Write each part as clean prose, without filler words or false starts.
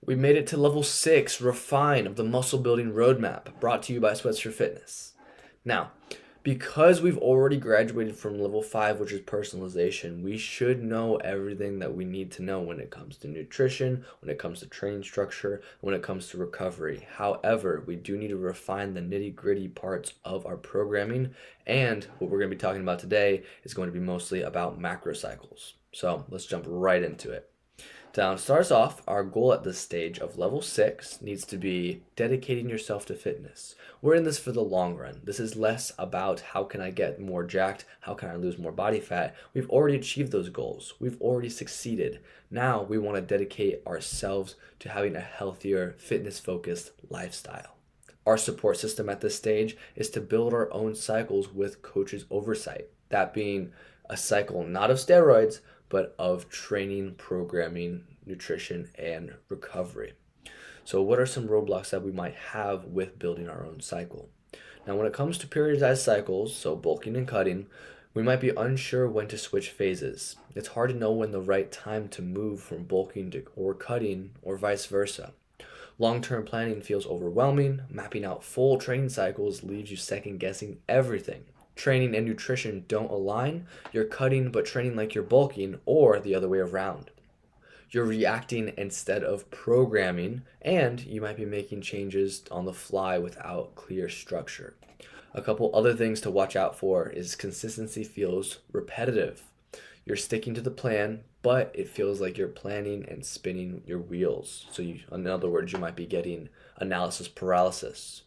We made it to level 6, Refine, of the Muscle Building Roadmap, brought to you by SweatSphere Fitness. Now, because we've already graduated from level 5, which is personalization, we should know everything that we need to know when it comes to nutrition, when it comes to training structure, when it comes to recovery. However, we do need to refine the nitty-gritty parts of our programming, and what we're going to be talking about today is going to be mostly about macro cycles. So let's jump right into it. To start us off, our goal at this stage of level 6 needs to be dedicating yourself to fitness. We're in this for the long run. This is less about how can I get more jacked, how can I lose more body fat. We've already achieved those goals. We've already succeeded. Now we want to dedicate ourselves to having a healthier, fitness-focused lifestyle. Our support system at this stage is to build our own cycles with coaches' oversight. That being a cycle not of steroids, but of training, programming, nutrition, and recovery. So, what are some roadblocks that we might have with building our own cycle? Now, when it comes to periodized cycles, so bulking and cutting, we might be unsure when to switch phases. It's hard to know when the right time to move from bulking to or cutting or vice versa. Long-term planning feels overwhelming. Mapping out full training cycles leaves you second guessing everything. Training and nutrition don't align, you're cutting but training like you're bulking, or the other way around. You're reacting instead of programming, and you might be making changes on the fly without clear structure. A couple other things to watch out for is consistency feels repetitive. You're sticking to the plan, but it feels like you're planning and spinning your wheels. So, in other words, you might be getting analysis paralysis.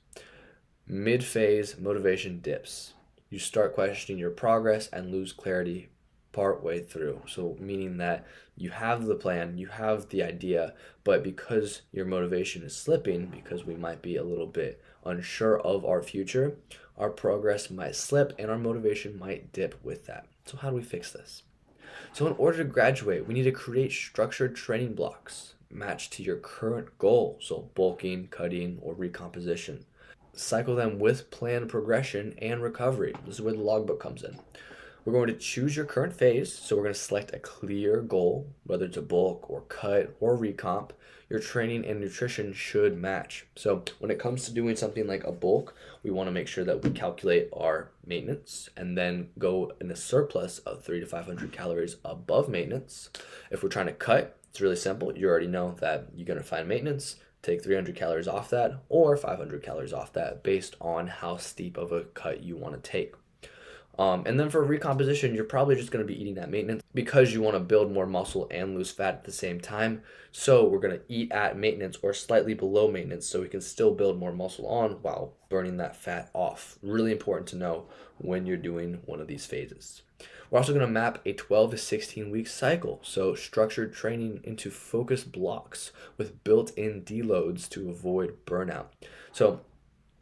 Mid-phase motivation dips. You start questioning your progress and lose clarity partway through. So, meaning that you have the plan, you have the idea, but because your motivation is slipping, because we might be a little bit unsure of our future, our progress might slip and our motivation might dip with that. So, how do we fix this? So, in order to graduate, we need to create structured training blocks matched to your current goal. So, bulking, cutting, or recomposition. Cycle them with planned progression and recovery. This is where the logbook comes in. We're going to choose your current phase. So we're going to select a clear goal, whether it's a bulk or cut or recomp. Your training and nutrition should match. So when it comes to doing something like a bulk, we want to make sure that we calculate our maintenance and then go in a surplus of 300 to 500 calories above maintenance. If we're trying to cut, it's really simple. You already know that you're going to find maintenance, take 300 calories off that or 500 calories off that based on how steep of a cut you want to take. And then for recomposition, you're probably just going to be eating that maintenance because you want to build more muscle and lose fat at the same time. So we're going to eat at maintenance or slightly below maintenance so we can still build more muscle on while burning that fat off. Really important to know when you're doing one of these phases. We're also going to map a 12 to 16 week cycle, so structured training into focused blocks with built-in deloads to avoid burnout. So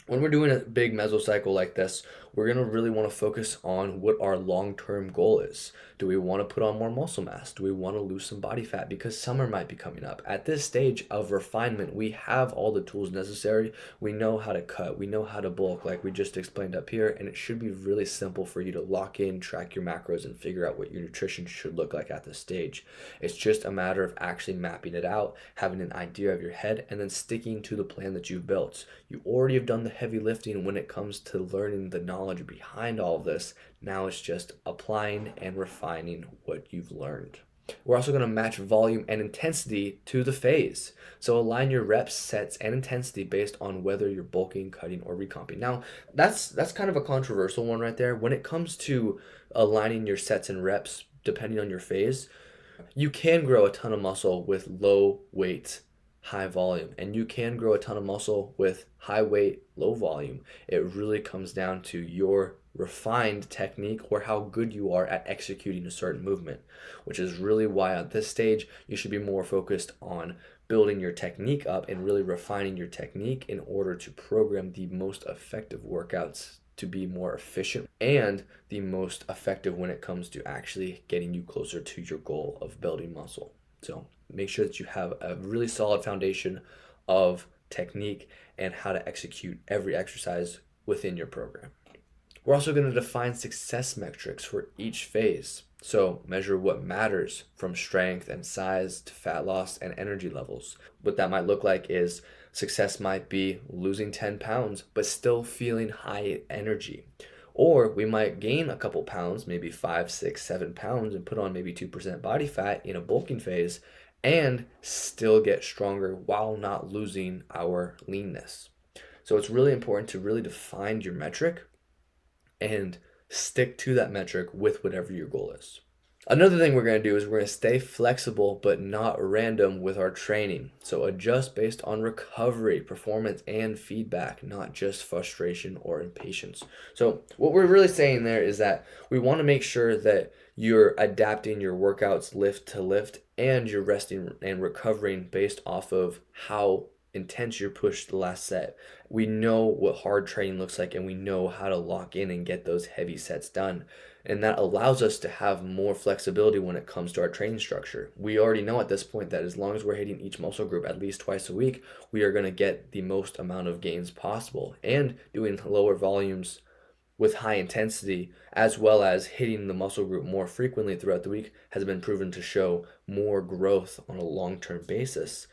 when we're doing a big mesocycle like this, we're going to really want to focus on what our long-term goal is. Do we want to put on more muscle mass? Do we want to lose some body fat? Because summer might be coming up. At this stage of refinement, we have all the tools necessary. We know how to cut. We know how to bulk like we just explained up here. And it should be really simple for you to lock in, track your macros, and figure out what your nutrition should look like at this stage. It's just a matter of actually mapping it out, having an idea of your head, and then sticking to the plan that you've built. You already have done the heavy lifting when it comes to learning the knowledge behind all of this. Now it's just applying and refining what you've learned. We're also going to match volume and intensity to the phase. So align your reps, sets, and intensity based on whether you're bulking, cutting, or recomping. Now, that's kind of a controversial one right there. When it comes to aligning your sets and reps, depending on your phase, you can grow a ton of muscle with low weight, high volume, and you can grow a ton of muscle with high weight, low volume. It really comes down to your refined technique or how good you are at executing a certain movement, which is really why at this stage you should be more focused on building your technique up and really refining your technique in order to program the most effective workouts to be more efficient and the most effective when it comes to actually getting you closer to your goal of building muscle. So make sure that you have a really solid foundation of technique and how to execute every exercise within your program. We're also going to define success metrics for each phase. So measure what matters from strength and size to fat loss and energy levels. What that might look like is success might be losing 10 pounds, but still feeling high energy. Or we might gain a couple pounds, maybe 5, 6, 7 pounds, and put on maybe 2% body fat in a bulking phase and still get stronger while not losing our leanness. So it's really important to really define your metric and stick to that metric with whatever your goal is. Another thing we're going to do is we're going to stay flexible but not random with our training. So adjust based on recovery, performance, and feedback, not just frustration or impatience. So what we're really saying there is that we want to make sure that you're adapting your workouts lift to lift and you're resting and recovering based off of how intense you're pushed the last set. We know what hard training looks like and we know how to lock in and get those heavy sets done. And that allows us to have more flexibility when it comes to our training structure. We already know at this point that as long as we're hitting each muscle group at least twice a week, we are going to get the most amount of gains possible. And doing lower volumes with high intensity, as well as hitting the muscle group more frequently throughout the week, has been proven to show more growth on a long-term basis.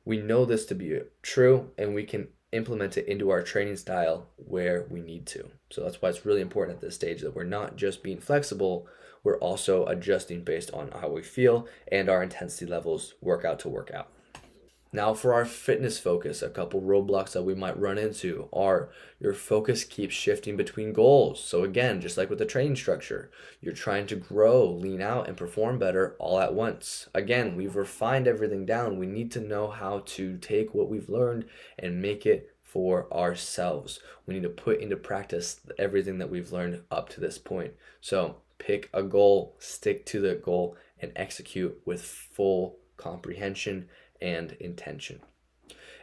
We know this to be true, and we can implement it into our training style where we need to. So that's why it's really important at this stage that we're not just being flexible, we're also adjusting based on how we feel and our intensity levels workout to workout. Now for our fitness focus, a couple roadblocks that we might run into are your focus keeps shifting between goals. So again, just like with the training structure, you're trying to grow, lean out, and perform better all at once. Again, we've refined everything down. We need to know how to take what we've learned and make it for ourselves. We need to put into practice everything that we've learned up to this point. So pick a goal, stick to the goal, and execute with full comprehension and intention.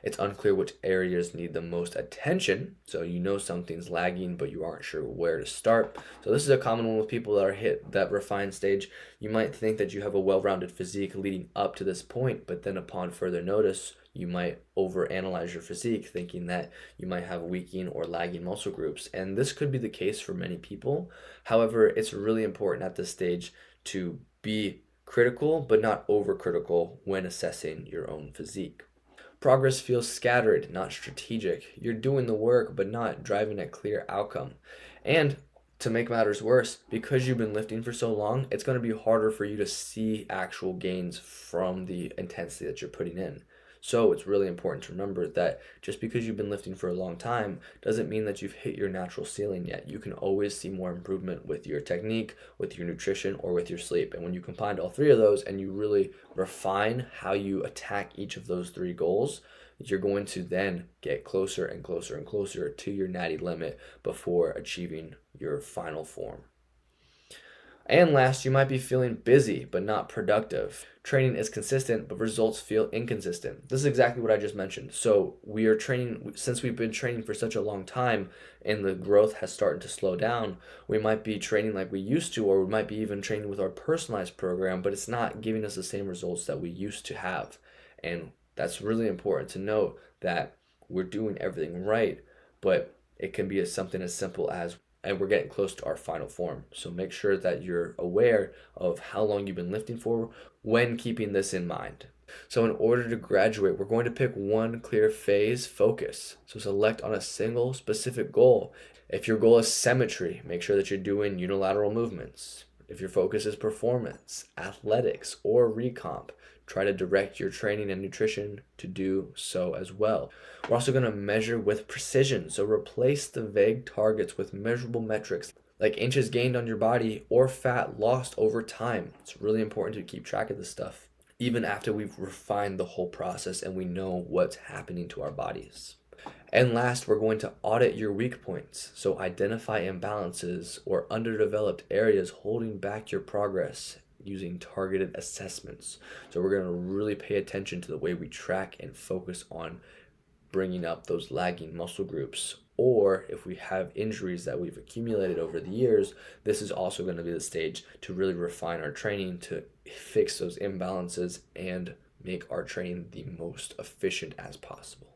It's unclear which areas need the most attention, so you know something's lagging but you aren't sure where to start. So this is a common one with people that are hit that refined stage. You might think that you have a well-rounded physique leading up to this point, but then upon further notice you might overanalyze your physique, thinking that you might have weakening or lagging muscle groups, and this could be the case for many people. However, it's really important at this stage to be critical but not overcritical when assessing your own physique. Progress feels scattered, not strategic. You're doing the work but not driving a clear outcome. And to make matters worse, because you've been lifting for so long, it's going to be harder for you to see actual gains from the intensity that you're putting in. So it's really important to remember that just because you've been lifting for a long time doesn't mean that you've hit your natural ceiling yet. You can always see more improvement with your technique, with your nutrition, or with your sleep. And when you combine all three of those and you really refine how you attack each of those three goals, you're going to then get closer and closer and closer to your natty limit before achieving your final form. And last, you might be feeling busy but not productive. Training is consistent, but results feel inconsistent. This is exactly what I just mentioned. So we are training, since we've been training for such a long time and the growth has started to slow down, we might be training like we used to, or we might be even training with our personalized program, but it's not giving us the same results that we used to have. And that's really important to note that we're doing everything right, but it can be something as simple as and we're getting close to our final form. So make sure that you're aware of how long you've been lifting for when keeping this in mind. So in order to graduate, we're going to pick one clear phase focus. So select on a single specific goal. If your goal is symmetry, make sure that you're doing unilateral movements. If your focus is performance, athletics, or recomp, try to direct your training and nutrition to do so as well. We're also going to measure with precision, so replace the vague targets with measurable metrics like inches gained on your body or fat lost over time. It's really important to keep track of this stuff, even after we've refined the whole process and we know what's happening to our bodies. And last, we're going to audit your weak points. So identify imbalances or underdeveloped areas holding back your progress using targeted assessments. So we're going to really pay attention to the way we track and focus on bringing up those lagging muscle groups. Or if we have injuries that we've accumulated over the years, this is also going to be the stage to really refine our training to fix those imbalances and make our training the most efficient as possible.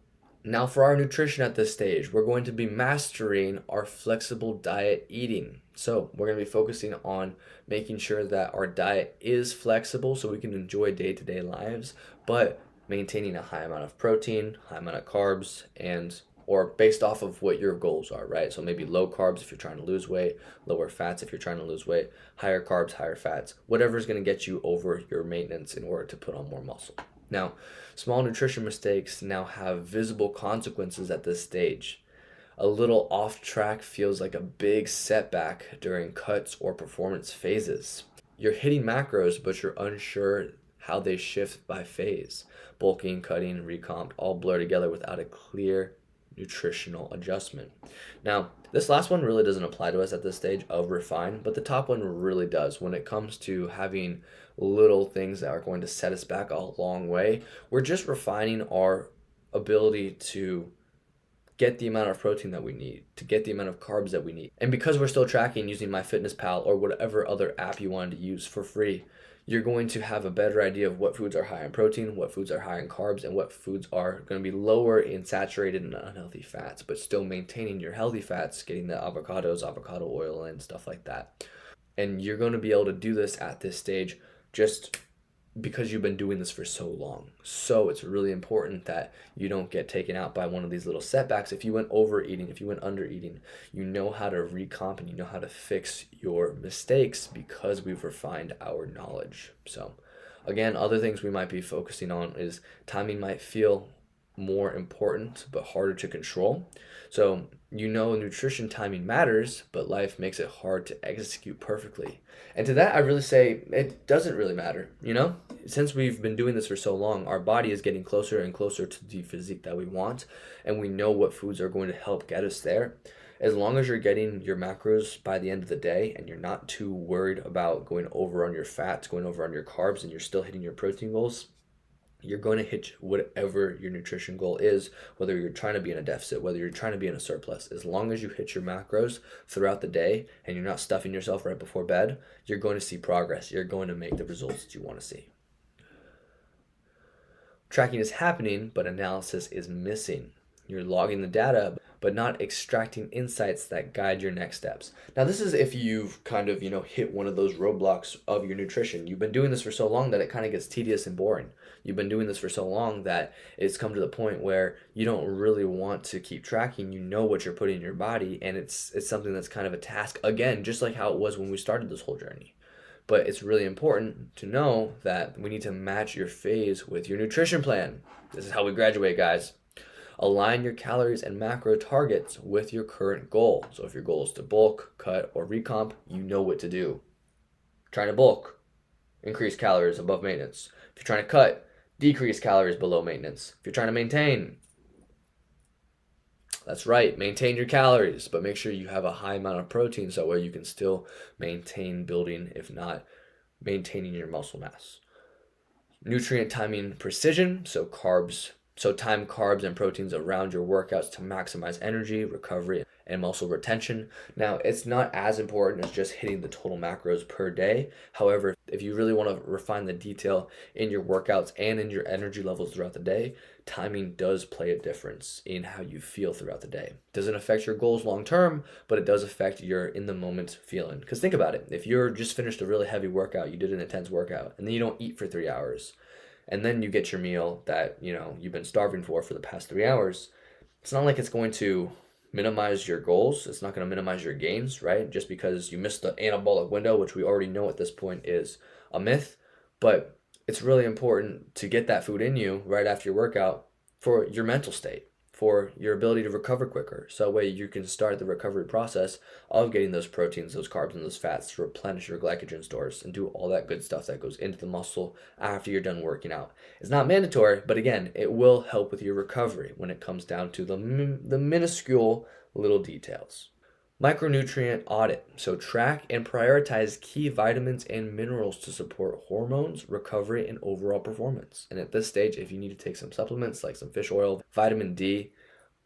Now, for our nutrition at this stage, we're going to be mastering our flexible diet eating. So, we're going to be focusing on making sure that our diet is flexible so we can enjoy day to day lives, but maintaining a high amount of protein, high amount of carbs, and or based off of what your goals are, right? So maybe low carbs if you're trying to lose weight, lower fats if you're trying to lose weight, higher carbs, higher fats, whatever is going to get you over your maintenance in order to put on more muscle. Now, small nutrition mistakes now have visible consequences at this stage. A little off track feels like a big setback during cuts or performance phases. You're hitting macros, but you're unsure how they shift by phase. Bulking, cutting, recomp all blur together without a clear nutritional adjustment. Now, this last one really doesn't apply to us at this stage of refine, but the top one really does. When it comes to having little things that are going to set us back a long way, we're just refining our ability to get the amount of protein that we need, to get the amount of carbs that we need. And because we're still tracking using MyFitnessPal or whatever other app you wanted to use for free, you're going to have a better idea of what foods are high in protein, what foods are high in carbs, and what foods are going to be lower in saturated and unhealthy fats, but still maintaining your healthy fats, getting the avocados, avocado oil, and stuff like that. And you're going to be able to do this at this stage just because you've been doing this for so long. So it's really important that you don't get taken out by one of these little setbacks. If you went overeating, if you went undereating, you know how to recomp and you know how to fix your mistakes because we've refined our knowledge. So again, other things we might be focusing on is timing might feel more important but harder to control. So nutrition timing matters, but life makes it hard to execute perfectly. And to that, I really say it doesn't really matter. Since we've been doing this for so long, our body is getting closer and closer to the physique that we want, and we know what foods are going to help get us there. As long as you're getting your macros by the end of the day and you're not too worried about going over on your fats, going over on your carbs, and you're still hitting your protein goals, you're going to hit whatever your nutrition goal is, whether you're trying to be in a deficit, whether you're trying to be in a surplus. As long as you hit your macros throughout the day and you're not stuffing yourself right before bed, you're going to see progress. You're going to make the results that you want to see. Tracking is happening, but analysis is missing. You're logging the data, but not extracting insights that guide your next steps. Now, this is if you've kind of, hit one of those roadblocks of your nutrition. You've been doing this for so long that it kind of gets tedious and boring. You've been doing this for so long that it's come to the point where you don't really want to keep tracking. You know what you're putting in your body, and it's something that's kind of a task. Again, just like how it was when we started this whole journey. But it's really important to know that we need to match your phase with your nutrition plan. This is how we graduate, guys. Align your calories and macro targets with your current goal. So if your goal is to bulk, cut, or recomp, you know what to do. Trying to bulk, increase calories above maintenance. If you're trying to cut, decrease calories below maintenance. If you're trying to maintain, that's right, maintain your calories, but make sure you have a high amount of protein so that way you can still maintain building, if not maintaining your muscle mass. Nutrient timing precision, so time carbs and proteins around your workouts to maximize energy, recovery, and muscle retention. Now, it's not as important as just hitting the total macros per day. However, if you really want to refine the detail in your workouts and in your energy levels throughout the day, timing does play a difference in how you feel throughout the day. It doesn't affect your goals long term, but it does affect your in the moment feeling. Because think about it. If you're just finished a really heavy workout, you did an intense workout, and then you don't eat for 3 hours, and then you get your meal that you've been starving for the past 3 hours, it's not like it's going to minimize your goals. It's not going to minimize your gains, right? Just because you missed the anabolic window, which we already know at this point is a myth. But it's really important to get that food in you right after your workout for your mental state, for your ability to recover quicker. So that way you can start the recovery process of getting those proteins, those carbs, and those fats to replenish your glycogen stores and do all that good stuff that goes into the muscle after you're done working out. It's not mandatory, but again, it will help with your recovery when it comes down to the minuscule little details. Micronutrient audit. So track and prioritize key vitamins and minerals to support hormones, recovery, and overall performance. And at this stage, if you need to take some supplements like some fish oil, vitamin D,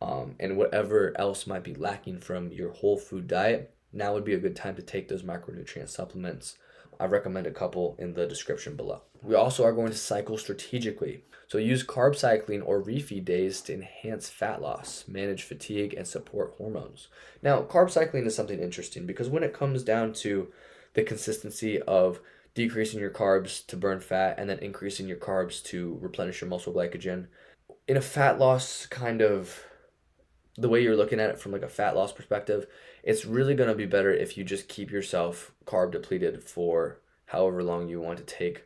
and whatever else might be lacking from your whole food diet, now would be a good time to take those micronutrient supplements. I recommend a couple in the description below. We also are going to cycle strategically. So use carb cycling or refeed days to enhance fat loss, manage fatigue, and support hormones. Now, carb cycling is something interesting because when it comes down to the consistency of decreasing your carbs to burn fat and then increasing your carbs to replenish your muscle glycogen, in a fat loss kind of the way you're looking at it from like a fat loss perspective, it's really going to be better if you just keep yourself carb depleted for however long you want to take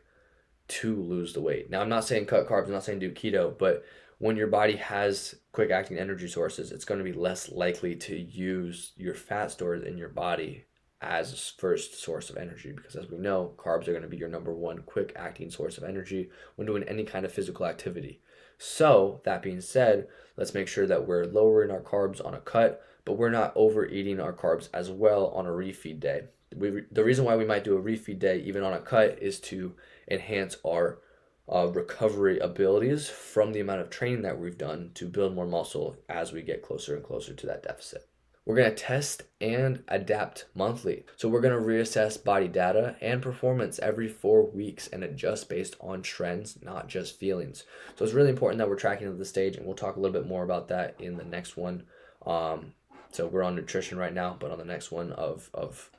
to lose the weight. Now, I'm not saying cut carbs, I'm not saying do keto, but when your body has quick acting energy sources, it's going to be less likely to use your fat stores in your body as first source of energy, because as we know, carbs are going to be your number one quick acting source of energy when doing any kind of physical activity. So that being said, let's make sure that we're lowering our carbs on a cut, but we're not overeating our carbs as well on a refeed day. The reason why we might do a refeed day even on a cut is to enhance our recovery abilities from the amount of training that we've done to build more muscle as we get closer and closer to that deficit. We're going to test and adapt monthly. So we're going to reassess body data and performance every 4 weeks and adjust based on trends, not just feelings. So it's really important that we're tracking at this stage, and we'll talk a little bit more about that in the next one. So we're on nutrition right now, but on the next one of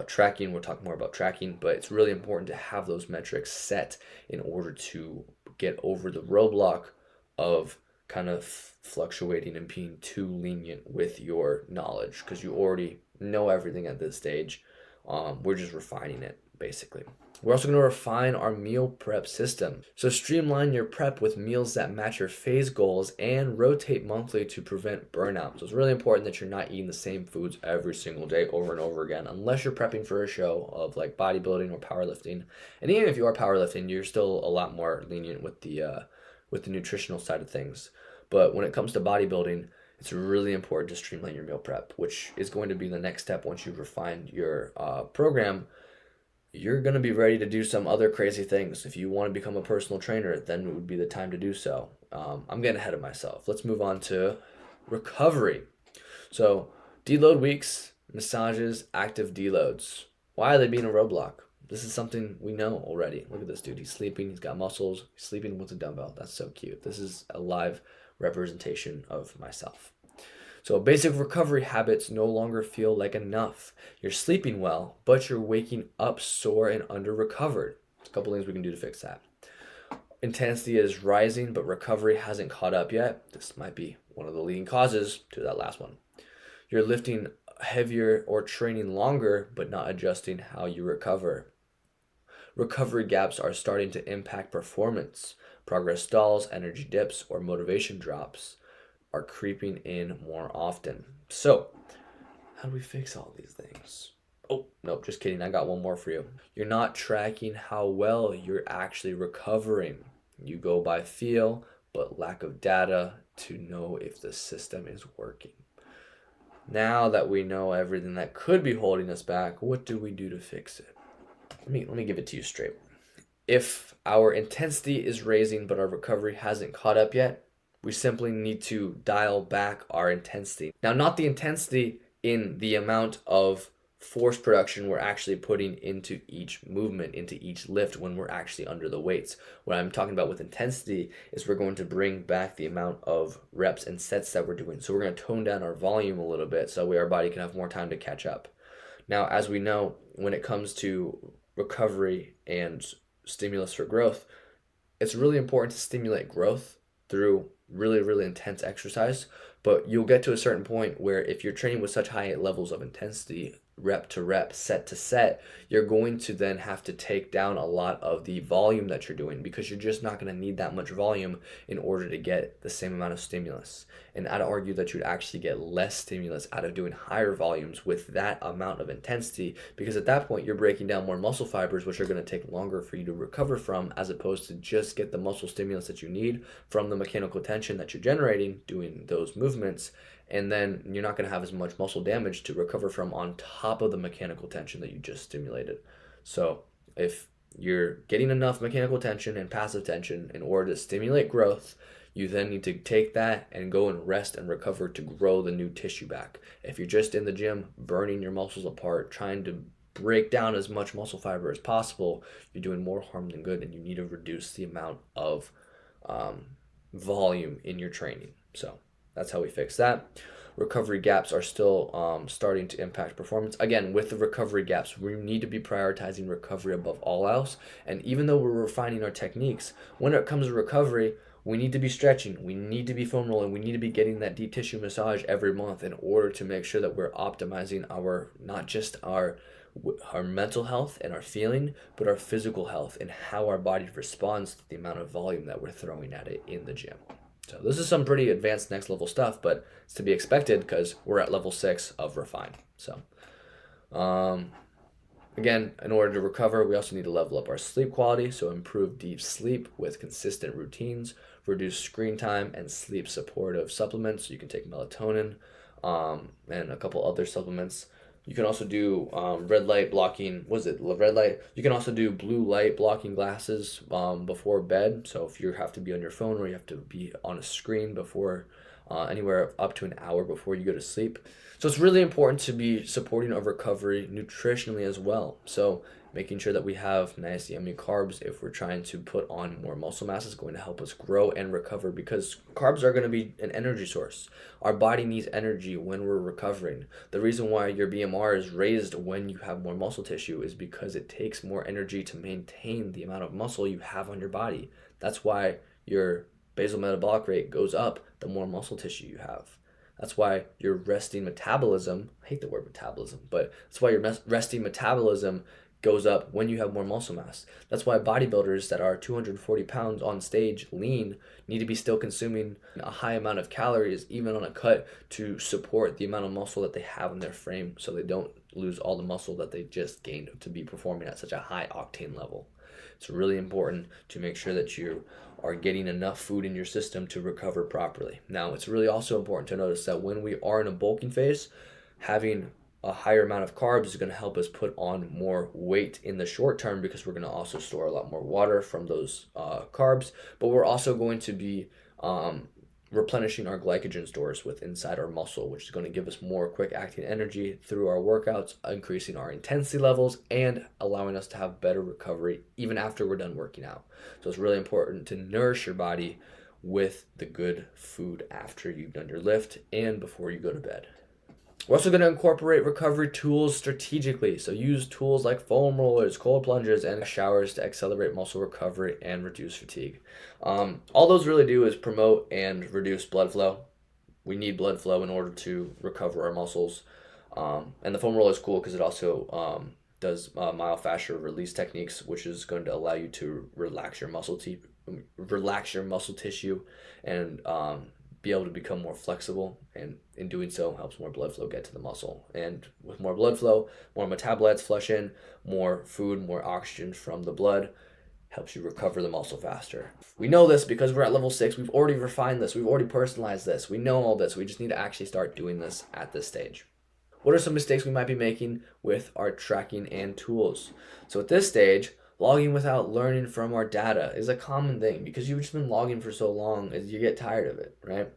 tracking, we'll talk more about tracking, but it's really important to have those metrics set in order to get over the roadblock of kind of fluctuating and being too lenient with your knowledge, because you already know everything at this stage. We're just refining it, basically. We're also going to refine our meal prep system. So streamline your prep with meals that match your phase goals and rotate monthly to prevent burnout. So it's really important that you're not eating the same foods every single day over and over again, unless you're prepping for a show of like bodybuilding or powerlifting. And even if you are powerlifting, you're still a lot more lenient with the nutritional side of things. But when it comes to bodybuilding, it's really important to streamline your meal prep, which is going to be the next step. Once you've refined your program, you're going to be ready to do some other crazy things. If you want to become a personal trainer, then it would be the time to do so. I'm getting ahead of myself. Let's move on to recovery. So deload weeks, massages, active deloads. Why are they being a roadblock? This is something we know already. Look at this dude. He's sleeping. He's got muscles. He's sleeping with a dumbbell. That's so cute. This is a live representation of myself. So basic recovery habits no longer feel like enough. You're sleeping well, but you're waking up sore and under recovered. There's a couple things we can do to fix that. Intensity is rising, but recovery hasn't caught up yet. This might be one of the leading causes to that last one. You're lifting heavier or training longer, but not adjusting how you recover. Recovery gaps are starting to impact performance. Progress stalls, energy dips, or motivation drops are creeping in more often. So, how do we fix all these things? Oh, nope, just kidding. I got one more for you. You're not tracking how well you're actually recovering. You go by feel, but lack of data to know if the system is working. Now that we know everything that could be holding us back, what do we do to fix it? Let me give it to you straight. If our intensity is raising but our recovery hasn't caught up yet, we simply need to dial back our intensity. Now, not the intensity in the amount of force production we're actually putting into each movement, into each lift when we're actually under the weights. What I'm talking about with intensity is we're going to bring back the amount of reps and sets that we're doing. So we're going to tone down our volume a little bit so our body can have more time to catch up. Now, as we know, when it comes to recovery and stimulus for growth, it's really important to stimulate growth through really, really intense exercise. But you'll get to a certain point where if you're training with such high levels of intensity, rep to rep, set to set, you're going to then have to take down a lot of the volume that you're doing, because you're just not going to need that much volume in order to get the same amount of stimulus. And I'd argue that you'd actually get less stimulus out of doing higher volumes with that amount of intensity, because at that point you're breaking down more muscle fibers, which are going to take longer for you to recover from, as opposed to just get the muscle stimulus that you need from the mechanical tension that you're generating doing those movements. And then you're not going to have as much muscle damage to recover from on top of the mechanical tension that you just stimulated. So if you're getting enough mechanical tension and passive tension in order to stimulate growth, you then need to take that and go and rest and recover to grow the new tissue back. If you're just in the gym burning your muscles apart, trying to break down as much muscle fiber as possible, you're doing more harm than good, and you need to reduce the amount of um, volume in your training. So that's how we fix that. Recovery gaps are still starting to impact performance. Again, with the recovery gaps, we need to be prioritizing recovery above all else. And even though we're refining our techniques, when it comes to recovery, we need to be stretching, we need to be foam rolling, we need to be getting that deep tissue massage every month in order to make sure that we're optimizing our, not just our mental health and our feeling, but our physical health and how our body responds to the amount of volume that we're throwing at it in the gym. So this is some pretty advanced next level stuff, but it's to be expected because we're at level 6 of refine. So again, in order to recover, we also need to level up our sleep quality. So improve deep sleep with consistent routines, reduce screen time, and sleep supportive supplements. You can take melatonin and a couple other supplements. You can also do red light blocking. Was it red light? You can also do blue light blocking glasses before bed. So if you have to be on your phone or you have to be on a screen before anywhere up to an hour before you go to sleep. So it's really important to be supporting our recovery nutritionally as well. So making sure that we have nice yummy carbs if we're trying to put on more muscle mass is going to help us grow and recover, because carbs are going to be an energy source. Our body needs energy when we're recovering. The reason why your BMR is raised when you have more muscle tissue is because it takes more energy to maintain the amount of muscle you have on your body. That's why your basal metabolic rate goes up the more muscle tissue you have. That's why your resting metabolism, I hate the word metabolism, but that's why your resting metabolism goes up when you have more muscle mass. That's why bodybuilders that are 240 pounds on stage lean need to be still consuming a high amount of calories, even on a cut, to support the amount of muscle that they have in their frame so they don't lose all the muscle that they just gained to be performing at such a high octane level. It's really important to make sure that you are getting enough food in your system to recover properly. Now, it's really also important to notice that when we are in a bulking phase, having a higher amount of carbs is going to help us put on more weight in the short term, because we're going to also store a lot more water from those carbs, but we're also going to be replenishing our glycogen stores with inside our muscle, which is going to give us more quick acting energy through our workouts, increasing our intensity levels and allowing us to have better recovery even after we're done working out. So it's really important to nourish your body with the good food after you've done your lift and before you go to bed. We're also going to incorporate recovery tools strategically. So use tools like foam rollers, cold plunges, and showers to accelerate muscle recovery and reduce fatigue. All those really do is promote and reduce blood flow. We need blood flow in order to recover our muscles. And the foam roller is cool because it also does myofascial release techniques, which is going to allow you to relax your muscle tissue and be able to become more flexible, and in doing so helps more blood flow get to the muscle. And with more blood flow, more metabolites flush in, more food, more oxygen from the blood helps you recover the muscle faster. We know this because we're at level 6. We've already refined this. We've already personalized this. We know all this. We just need to actually start doing this at this stage. What are some mistakes we might be making with our tracking and tools? So at this stage, logging without learning from our data is a common thing because you've just been logging for so long as you get tired of it, right?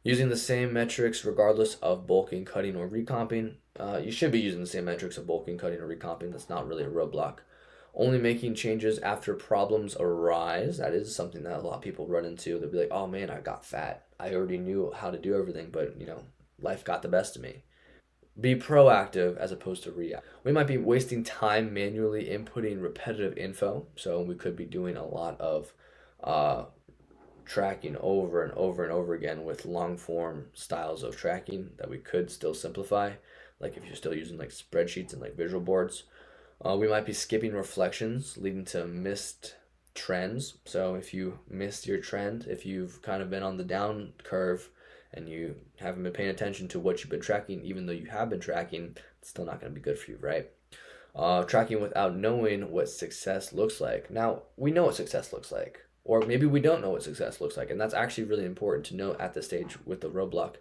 Using the same metrics regardless of bulking, cutting, or recomping. You should be using the same metrics of bulking, cutting, or recomping. That's not really a roadblock. Only making changes after problems arise. That is something that a lot of people run into. They'll be like, oh man, I got fat. I already knew how to do everything, but life got the best of me. Be proactive as opposed to react. We might be wasting time manually inputting repetitive info. So we could be doing a lot of tracking over and over and over again with long form styles of tracking that we could still simplify. Like if you're still using like spreadsheets and like visual boards. We might be skipping reflections, leading to missed trends. So if you missed your trend, if you've kind of been on the down curve and you haven't been paying attention to what you've been tracking, even though you have been tracking, it's still not going to be good for you, right? Tracking without knowing what success looks like. Now, we know what success looks like, or maybe we don't know what success looks like, and that's actually really important to know at this stage with the roadblock.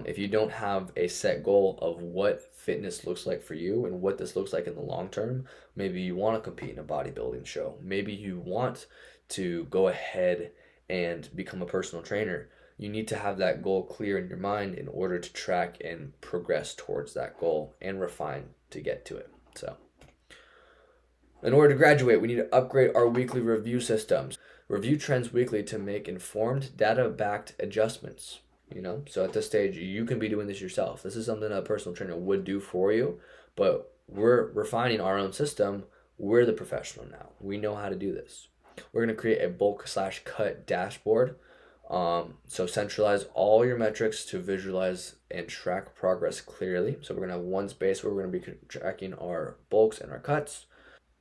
If you don't have a set goal of what fitness looks like for you and what this looks like in the long term, maybe you want to compete in a bodybuilding show. Maybe you want to go ahead and become a personal trainer. You need to have that goal clear in your mind in order to track and progress towards that goal and refine to get to it. So in order to graduate, we need to upgrade our weekly review systems. Review trends weekly to make informed, data-backed adjustments. So at this stage, you can be doing this yourself. This is something a personal trainer would do for you, but we're refining our own system. We're the professional now. We know how to do this. We're going to create a bulk/cut dashboard. So centralize all your metrics to visualize and track progress clearly. So we're going to have one space where we're going to be tracking our bulks and our cuts.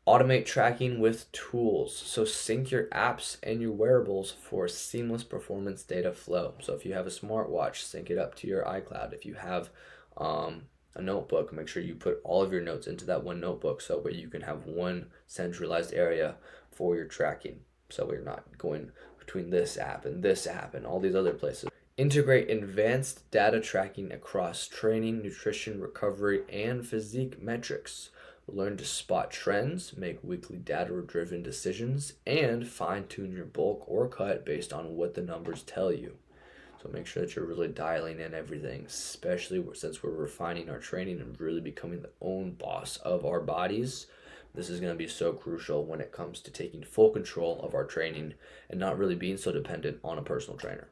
Automate tracking with tools. So sync your apps and your wearables for seamless performance data flow. So if you have a smartwatch, sync it up to your iCloud. If you have a notebook, make sure you put all of your notes into that one notebook so that you can have one centralized area for your tracking. So we're not going between this app and all these other places. Integrate advanced data tracking across training, nutrition, recovery, and physique metrics. Learn to spot trends, make weekly data-driven decisions, and fine-tune your bulk or cut based on what the numbers tell you. So make sure that you're really dialing in everything, especially since we're refining our training and really becoming the own boss of our bodies. This is going to be so crucial when it comes to taking full control of our training and not really being so dependent on a personal trainer.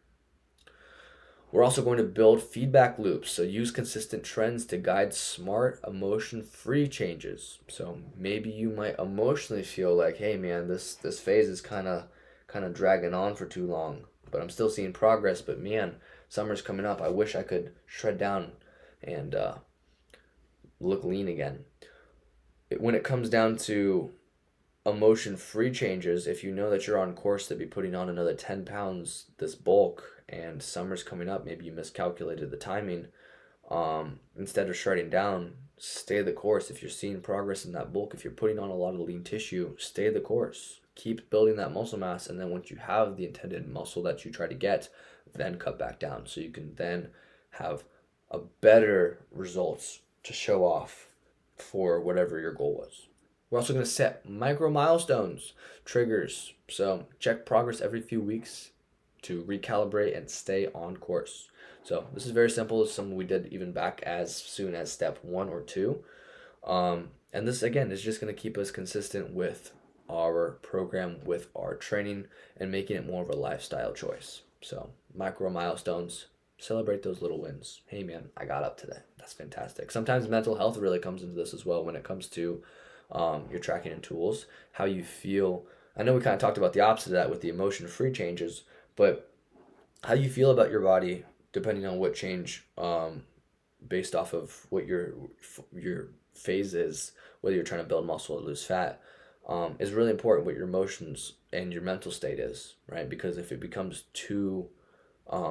We're also going to build feedback loops, so use consistent trends to guide smart, emotion-free changes. So maybe you might emotionally feel like, hey man, this phase is kind of dragging on for too long, but I'm still seeing progress. But man, summer's coming up. I wish I could shred down and look lean again. When it comes down to emotion-free changes, if you know that you're on course to be putting on another 10 pounds this bulk and summer's coming up, maybe you miscalculated the timing, instead of shredding down, stay the course. If you're seeing progress in that bulk, if you're putting on a lot of lean tissue, stay the course. Keep building that muscle mass, and then once you have the intended muscle that you try to get, then cut back down so you can then have a better results to show off for whatever your goal was. We're also going to set micro milestones, triggers. So check progress every few weeks to recalibrate and stay on course. So this is very simple. It's something we did even back as soon as step 1 or 2. And this, again, is just going to keep us consistent with our program, with our training, and making it more of a lifestyle choice. So micro milestones, celebrate those little wins. Hey man, I got up today. That's fantastic. Sometimes mental health really comes into this as well when it comes to your tracking and tools, how you feel. I know we kind of talked about the opposite of that with the emotion-free changes, but how you feel about your body, depending on what change, based off of what your phase is, whether you're trying to build muscle or lose fat, is really important. What your emotions and your mental state is, right? Because if it becomes too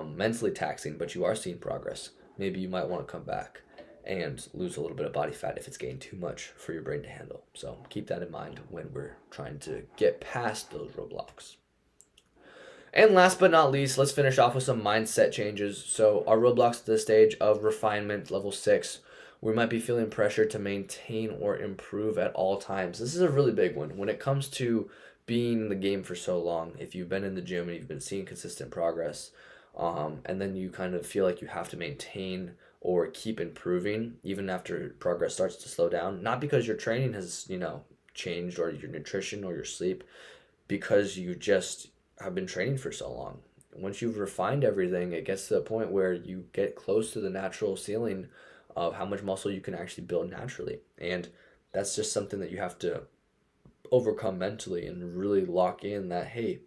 mentally taxing, but you are seeing progress, maybe you might want to come back and lose a little bit of body fat if it's gained too much for your brain to handle. So keep that in mind when we're trying to get past those roadblocks. And last but not least, let's finish off with some mindset changes. So our roadblocks at this stage of refinement, level 6, we might be feeling pressure to maintain or improve at all times. This is a really big one. When it comes to being in the game for so long, if you've been in the gym and you've been seeing consistent progress, and then you kind of feel like you have to maintain or keep improving even after progress starts to slow down, not because your training has, changed, or your nutrition or your sleep, because you just have been training for so long. Once you've refined everything, it gets to the point where you get close to the natural ceiling of how much muscle you can actually build naturally. And that's just something that you have to overcome mentally and really lock in that, hey,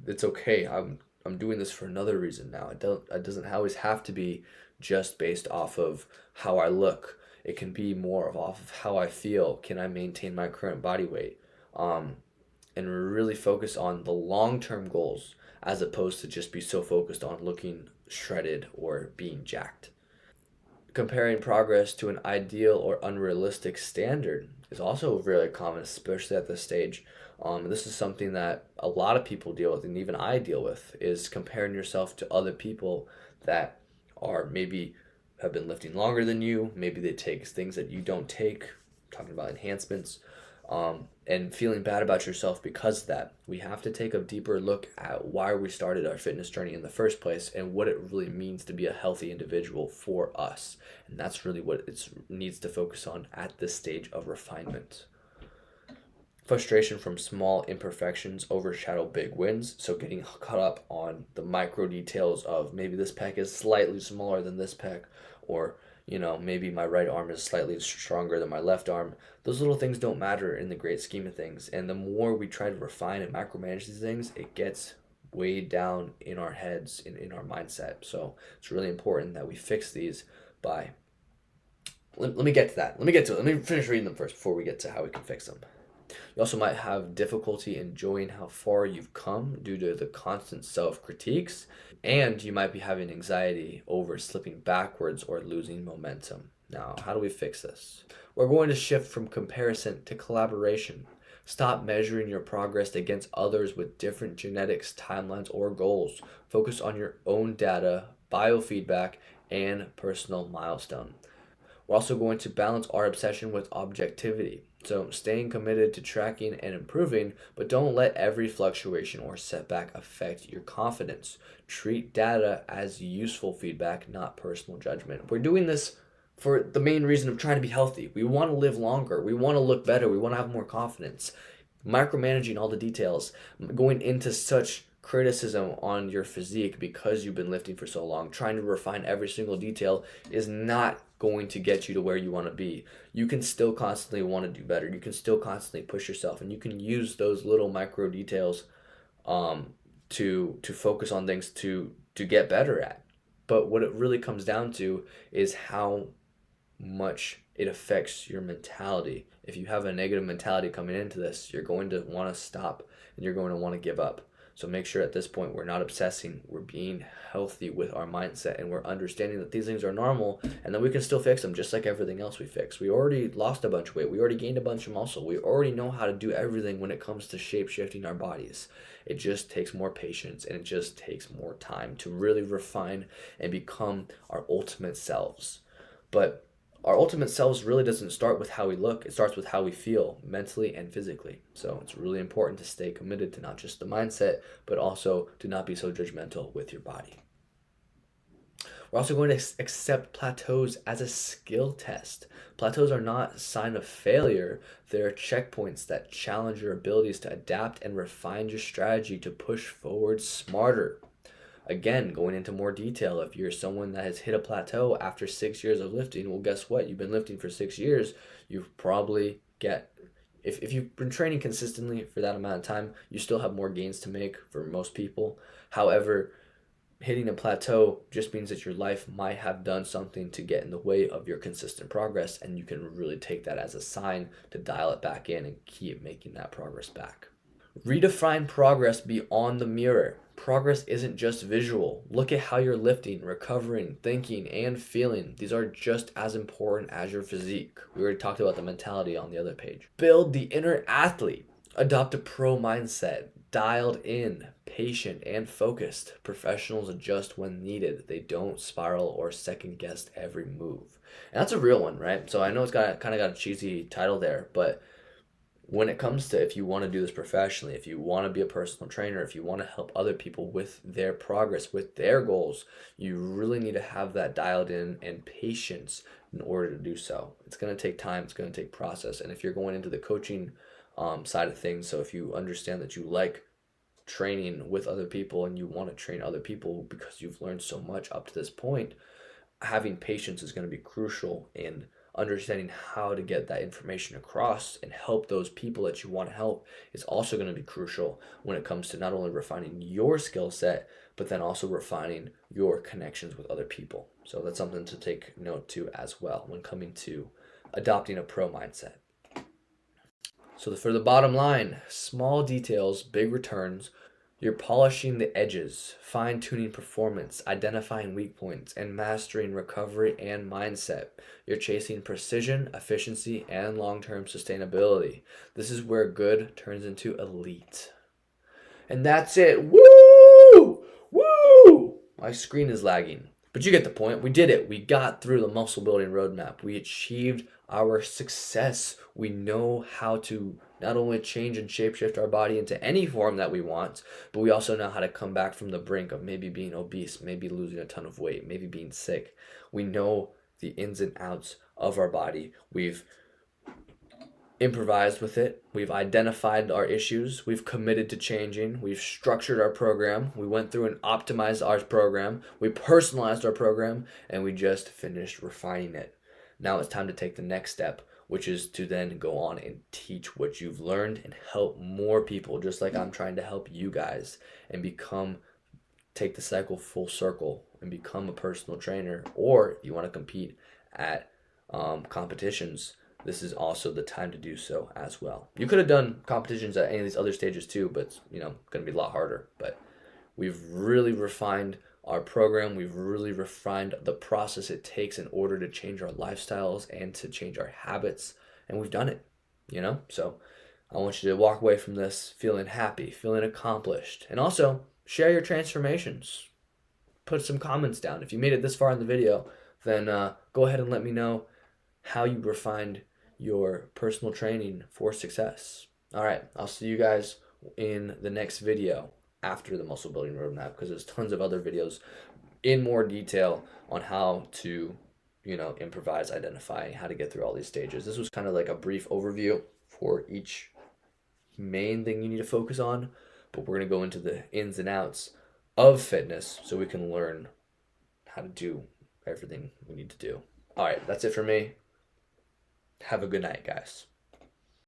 it's okay. I'm doing this for another reason now. It doesn't always have to be just based off of how I look. It can be more off of how I feel. Can I maintain my current body weight? And really focus on the long-term goals as opposed to just be so focused on looking shredded or being jacked. Comparing progress to an ideal or unrealistic standard is also really common, especially at this stage. This is something that a lot of people deal with, and even I deal with, is comparing yourself to other people that are maybe have been lifting longer than you. Maybe they take things that you don't take, talking about enhancements, and feeling bad about yourself because of that. We have to take a deeper look at why we started our fitness journey in the first place and what it really means to be a healthy individual for us. And that's really what it needs to focus on at this stage of refinement. Frustration from small imperfections overshadow big wins. So getting caught up on the micro details of maybe this pec is slightly smaller than this pec, or maybe my right arm is slightly stronger than my left arm. Those little things don't matter in the great scheme of things. And the more we try to refine and micromanage these things, it gets way down in our heads, in our mindset. So it's really important that we fix these by. Let me get to that. Let me get to it. Let me finish reading them first before we get to how we can fix them. You also might have difficulty enjoying how far you've come due to the constant self-critiques, and you might be having anxiety over slipping backwards or losing momentum. Now, how do we fix this? We're going to shift from comparison to collaboration. Stop measuring your progress against others with different genetics, timelines, or goals. Focus on your own data, biofeedback, and personal milestone. We're also going to balance our obsession with objectivity. So staying committed to tracking and improving, but don't let every fluctuation or setback affect your confidence. Treat data as useful feedback, not personal judgment. We're doing this for the main reason of trying to be healthy. We want to live longer. We want to look better. We want to have more confidence. Micromanaging all the details, going into such criticism on your physique because you've been lifting for so long, trying to refine every single detail is not going to get you to where you want to be. You can still constantly want to do better. You can still constantly push yourself, and you can use those little micro details to focus on things to get better at. But what it really comes down to is how much it affects your mentality. If you have a negative mentality coming into this, you're going to want to stop and you're going to want to give up. So make sure at this point we're not obsessing, we're being healthy with our mindset, and we're understanding that these things are normal and that we can still fix them just like everything else we fix. We already lost a bunch of weight, we already gained a bunch of muscle, we already know how to do everything when it comes to shape shifting our bodies. It just takes more patience and it just takes more time to really refine and become our ultimate selves. But our ultimate selves really doesn't start with how we look. It starts with how we feel mentally and physically. So it's really important to stay committed to not just the mindset, but also to not be so judgmental with your body. We're also going to accept plateaus as a skill test. Plateaus are not a sign of failure. They're checkpoints that challenge your abilities to adapt and refine your strategy to push forward smarter. Again, going into more detail, if you're someone that has hit a plateau after 6 years of lifting, well, guess what? You've been lifting for 6 years. You've probably if you've been training consistently for that amount of time, you still have more gains to make for most people. However, hitting a plateau just means that your life might have done something to get in the way of your consistent progress, and you can really take that as a sign to dial it back in and keep making that progress back. Redefine progress beyond the mirror. Progress isn't just visual. Look at how you're lifting, recovering, thinking, and feeling. These are just as important as your physique. We already talked about the mentality on the other page. Build the inner athlete. Adopt a pro mindset. Dialed in, patient, and focused. Professionals adjust when needed. They don't spiral or second guess every move. And that's a real one, right? So I know it's kind of got a cheesy title there, but when it comes to if you want to do this professionally, if you want to be a personal trainer, if you want to help other people with their progress, with their goals, you really need to have that dialed in and patience in order to do so. It's going to take time. It's going to take process. And if you're going into the coaching side of things, so if you understand that you like training with other people and you want to train other people because you've learned so much up to this point, having patience is going to be crucial in understanding how to get that information across and help those people that you want to help is also going to be crucial when it comes to not only refining your skill set, but then also refining your connections with other people. So that's something to take note to as well when coming to adopting a pro mindset. So for the bottom line, small details, big returns. You're polishing the edges, fine-tuning performance, identifying weak points, and mastering recovery and mindset. You're chasing precision, efficiency, and long-term sustainability. This is where good turns into elite. And that's it. Woo! Woo! My screen is lagging. But you get the point. We did it. We got through the muscle building roadmap. We achieved our success. We know how to not only change and shapeshift our body into any form that we want, but we also know how to come back from the brink of maybe being obese, maybe losing a ton of weight, maybe being sick. We know the ins and outs of our body. We've improvised with it. We've identified our issues. We've committed to changing. We've structured our program. We went through and optimized our program. We personalized our program, and we just finished refining it. Now it's time to take the next step, which is to then go on and teach what you've learned and help more people, just like I'm trying to help you guys, and take the cycle full circle and become a personal trainer. Or if you want to compete at competitions, this is also the time to do so as well. You could have done competitions at any of these other stages too, but it's, going to be a lot harder. But we've really refined our program. We've really refined the process it takes in order to change our lifestyles and to change our habits. And we've done it, So I want you to walk away from this feeling happy, feeling accomplished. And also share your transformations. Put some comments down. If you made it this far in the video, then go ahead and let me know how you refined your personal training for success. All right, I'll see you guys in the next video after the muscle building roadmap, because there's tons of other videos in more detail on how to, improvise, identify, how to get through all these stages. This was kind of like a brief overview for each main thing you need to focus on, but we're going to go into the ins and outs of fitness so we can learn how to do everything we need to do. All right, that's it for me. Have a good night, guys.